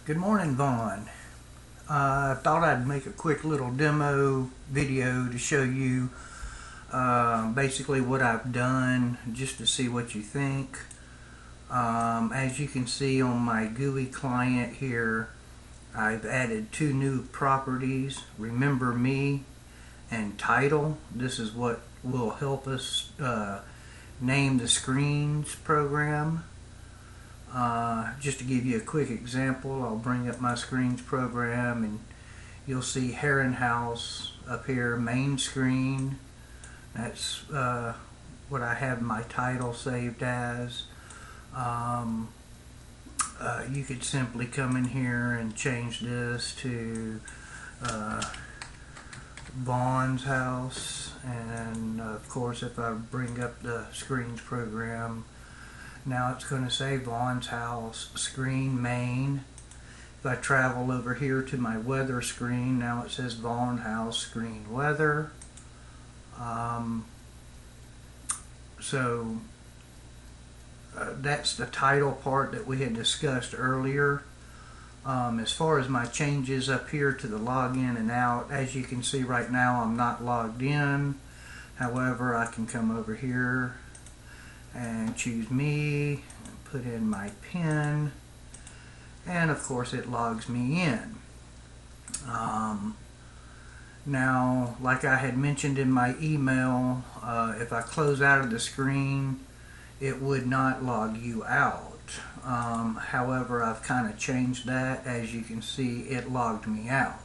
Good morning, Vaughn. I thought I'd make a quick little demo video to show you basically what I've done just to see what you think. As you can see on my GUI client here, I've added two new properties, Remember Me and Title. This is what will help us name the screens program. Just to give you a quick example, I'll bring up my screens program and you'll see Herrenhaus up here, main screen. That's what I have my title saved as. You could simply come in here and change this to Vaughn's house, and of course if I bring up the screens program, now it's going to say Vaughn's house screen main. If I travel over here to my weather screen, now it says Vaughn house screen weather. So that's the title part that we had discussed earlier. As far as my changes up here to the login and out, as you can see right now I'm not logged in. However, I can come over here and choose me, put in my PIN, and of course it logs me in. Now, like I had mentioned in my email, if I close out of the screen, it would not log you out. However, I've kind of changed that. As you can see, it logged me out.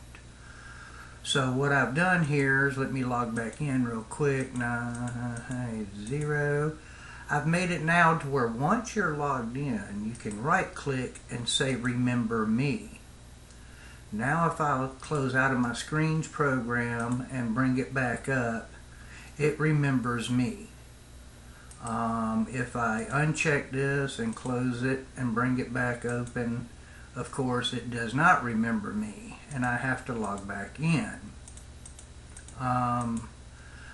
So what I've done here is, let me log back in real quick. 980. I've made it now to where once you're logged in, you can right click and say Remember Me. Now if I close out of my screens program and bring it back up, it remembers me. If I uncheck this and close it and bring it back open, of course it does not remember me and I have to log back in.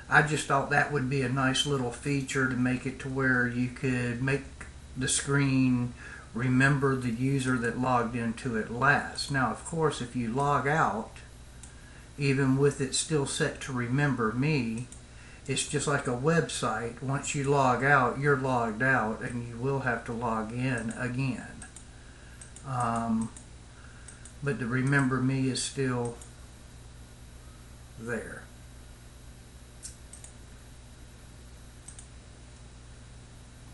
I just thought that would be a nice little feature to make it to where you could make the screen remember the user that logged into it last. Now, of course, if you log out, even with it still set to Remember Me, it's just like a website. Once you log out, you're logged out and you will have to log in again. But the Remember Me is still there.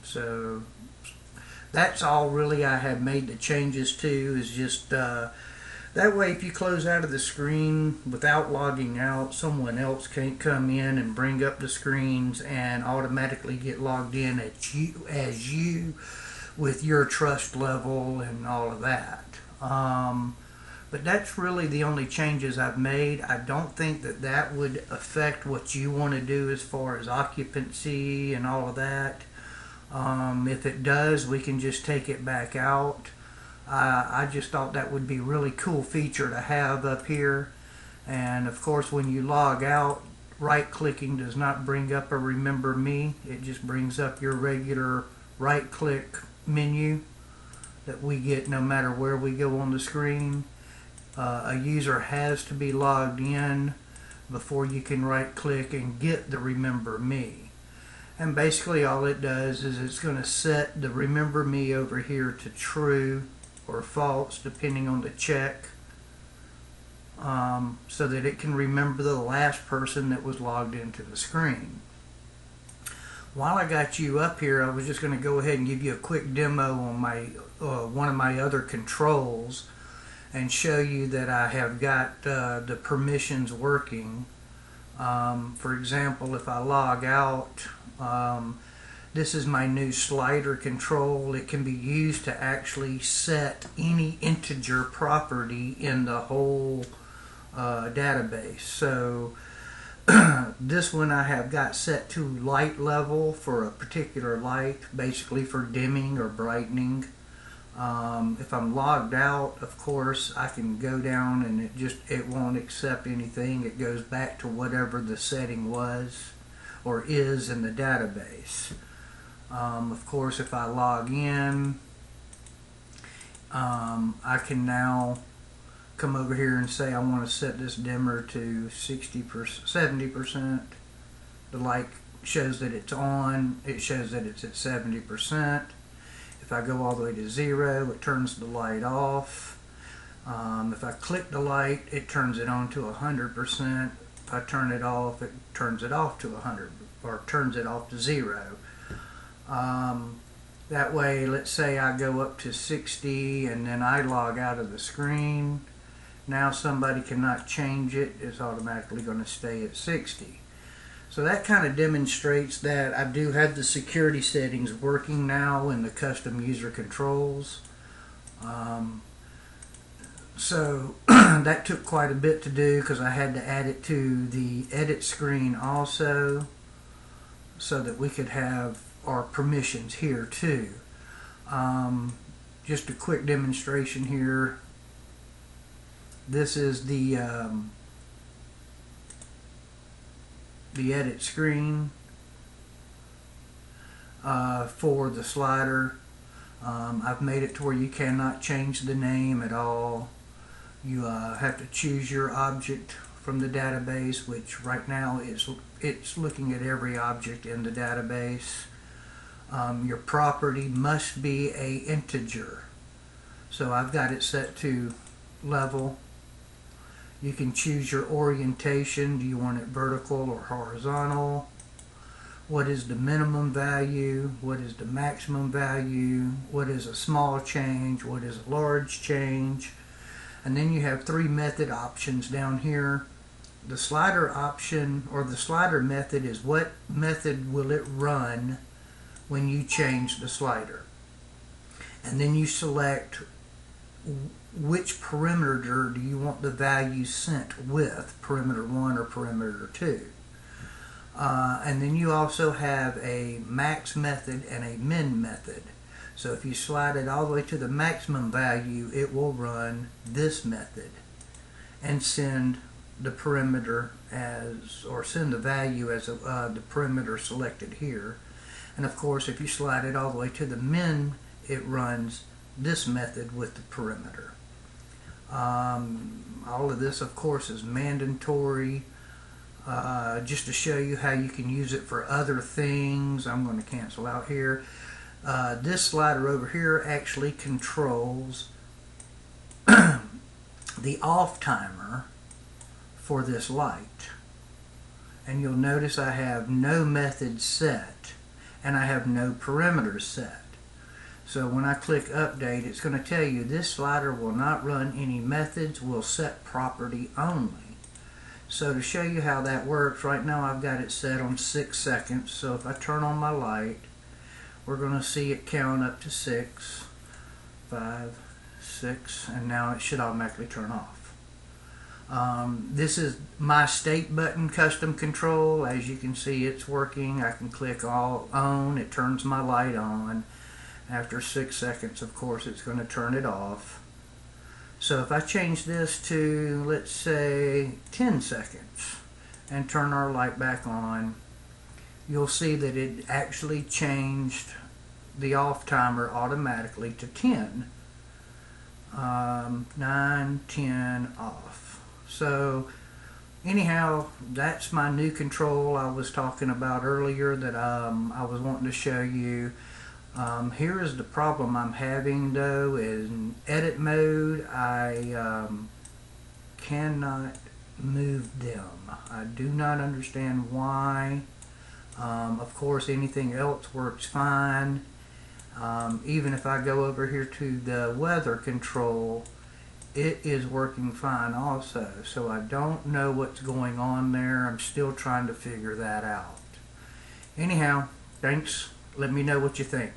So that's all really I have made the changes to, is just that way if you close out of the screen without logging out, someone else can't come in and bring up the screens and automatically get logged in as you with your trust level and all of that. But that's really the only changes I've made. I don't think that that would affect what you want to do as far as occupancy and all of that. If it does, we can just take it back out. I just thought that would be a really cool feature to have up here. And of course, when you log out, right clicking does not bring up a Remember Me. It just brings up your regular right click menu that we get no matter where we go on the screen. A user has to be logged in before you can right click and get the Remember Me. And basically all it does is it's going to set the Remember Me over here to true or false depending on the check, so that it can remember the last person that was logged into the screen. While I got you up here, I was just going to go ahead and give you a quick demo on my one of my other controls and show you that I have got the permissions working. For example, if I log out, this is my new slider control. It can be used to actually set any integer property in the whole database. So this one I have got set to light level for a particular light, basically for dimming or brightening. If I'm logged out, of course, I can go down and it won't accept anything. It goes back to whatever the setting was or is in the database. Of course, if I log in, I can now come over here and say I want to set this dimmer to 60%, 70%. The light shows that it's on. It shows that it's at 70%. If I go all the way to 0, it turns the light off. If I click the light, it turns it on to 100%. If I turn it off, it turns it off to 100, or turns it off to 0. That way, let's say I go up to 60 and then I log out of the screen. Now somebody cannot change it. It's automatically going to stay at 60. So that kind of demonstrates that I do have the security settings working now in the custom user controls. So that took quite a bit to do because I had to add it to the edit screen also, so that we could have our permissions here too. Just a quick demonstration here. This is the edit screen for the slider. I've made it to where you cannot change the name at all. You have to choose your object from the database, which right now it's looking at every object in the database. Your property must be an integer, so I've got it set to level. You can choose your orientation. Do you want it vertical or horizontal? What is the minimum value? What is the maximum value? What is a small change? What is a large change? And then you have 3 method options down here. The slider option, or the slider method, is what method will it run when you change the slider. And then you select which perimeter do you want the value sent with, perimeter 1 or perimeter 2. And then you also have a max method and a min method. So if you slide it all the way to the maximum value, it will run this method and send the perimeter as, or send the value as the perimeter selected here. And of course, if you slide it all the way to the min, it runs this method with the perimeter. All of this, of course, is mandatory. Just to show you how you can use it for other things, I'm going to cancel out here. This slider over here actually controls the off timer for this light. And you'll notice I have no method set and I have no perimeters set. So when I click update, it's going to tell you this slider will not run any methods, will set property only. So to show you how that works, right now I've got it set on 6 seconds. So if I turn on my light, we're going to see it count up to 6, 5, 6, and now it should automatically turn off. This is my state button custom control. As you can see, it's working. I can click all on, it turns my light on. After 6 seconds, of course, it's going to turn it off. So if I change this to, let's say, 10 seconds and turn our light back on, you'll see that it actually changed the off timer automatically to 10. 9, 10, off. So anyhow, that's my new control I was talking about earlier that I was wanting to show you. Here is the problem I'm having though. In edit mode, I cannot move them. I do not understand why. Of course, anything else works fine. Even if I go over here to the weather control, it is working fine also. So I don't know what's going on there. I'm still trying to figure that out. Anyhow, thanks. Let me know what you think.